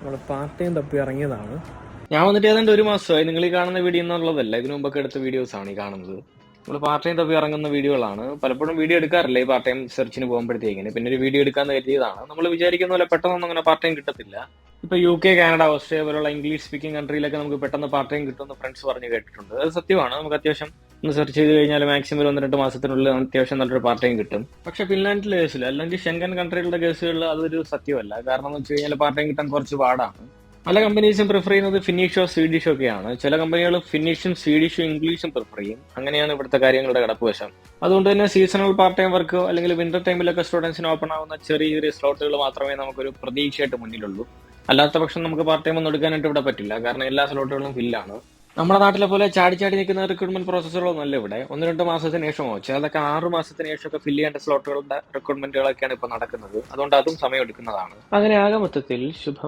നമ്മൾ part time തപ്പി ഇറങ്ങിയതാണ്. ഞാൻ വന്നിട്ട് ഏതാണ്ട് ഒരു മാസമായി. നിങ്ങൾ ഈ കാണുന്ന വീഡിയോ എന്നുള്ളതല്ല, ഇതിനു മുമ്പൊക്കെ എടുത്ത വീഡിയോസ് ആണ് ഈ കാണുന്നത്. നമ്മൾ പാർട്ട് ടൈം തപ്പി ഇറങ്ങുന്ന വീഡിയോകളാണ്. പലപ്പോഴും വീഡിയോ എടുക്കാറില്ല ഈ പാർട്ട് ടൈം സെർച്ചിന് പോകുമ്പോഴത്തേക്കിന്. പിന്നെ ഒരു വീഡിയോ എടുക്കാന്ന് കരുതിയതാണ്. നമ്മൾ വിചാരിക്കുന്ന പോലെ പെട്ടെന്നൊന്നും അങ്ങനെ പാർട്ട് ടൈം കിട്ടത്തില്ല. ഇപ്പൊ UK, കാനഡ, ഓസ്ട്രേലിയ പോലുള്ള ഇംഗ്ലീഷ് സ്പീക്കിംഗ് കൺട്രിയിലൊക്കെ നമുക്ക് പെട്ടെന്ന് പാർട്ട് ടൈം കിട്ടുമെന്ന് ഫ്രണ്ട്സ് പറഞ്ഞ് കേട്ടിട്ടുണ്ട്. അത് സത്യമാണ്. നമുക്ക് അത്യാവശ്യം ഒന്ന് സെർച്ച് ചെയ്ത് കഴിഞ്ഞാൽ മാക്സിമം ഒരു 1-2 മാസത്തിനുള്ളിൽ അത്യാവശ്യം നല്ലൊരു പാർട്ട് ടൈം കിട്ടും. പക്ഷെ ഫിൻലാൻഡിലെ കേസിൽ അല്ലെങ്കിൽ ഷെങ്കൻ കൺട്രികളുടെ കേസുകളിൽ അതൊരു സത്യമല്ല. കാരണം എന്ന് വെച്ച് കഴിഞ്ഞാൽ പാർട്ട് ടൈം കിട്ടാൻ കുറച്ച് പാടാണ്. പല കമ്പനീസും പ്രിഫർ ചെയ്യുന്നത് ഫിന്നിഷോ സ്വീഡിഷോ ഒക്കെയാണ്. ചില കമ്പനികൾ ഫിന്നിഷും സ്വീഡിഷും ഇംഗ്ലീഷും പ്രിഫർ ചെയ്യും. അങ്ങനെയാണ് ഇവിടുത്തെ കാര്യങ്ങളുടെ കിടപ്പുവശം. അതുകൊണ്ട് തന്നെ സീസണൽ പാർട്ട് ടൈം വർക്കോ അല്ലെങ്കിൽ വിന്റർ ടൈമിലൊക്കെ സ്റ്റുഡൻസിന് ഓപ്പൺ ആവുന്ന ചെറിയ ചെറിയ സ്ലോട്ടുകൾ മാത്രമേ നമുക്കൊരു പ്രതീക്ഷയായിട്ട് മുന്നിലുള്ളൂ. അല്ലാത്ത പക്ഷം നമുക്ക് പാർട്ട് ടൈം ഒന്നും എടുക്കാനായിട്ട് ഇവിടെ പറ്റില്ല. കാരണം എല്ലാ സ്ലോട്ടുകളും ഫില്ലാണ്. നമ്മുടെ നാട്ടിലെ പോലെ ചാടി ചാടി നിൽക്കുന്ന റിക്രൂട്ട്മെന്റ് പ്രോസസ്സുകളൊന്നും അല്ല ഇവിടെ. 1-2 മാസത്തിന് ശേഷമോ ചിലതൊക്കെ 6 മാസത്തിന് ശേഷമൊക്കെ ഫില്ല് ചെയ്യേണ്ട സ്ലോട്ടുകളുടെ റിക്രൂട്ട്മെന്റുകളൊക്കെയാണ് ഇപ്പൊ നടക്കുന്നത്. അതുകൊണ്ട് അതും സമയം എടുക്കുന്നതാണ്. അങ്ങനെ ആകെ മൊത്തത്തിൽ ശുഭം.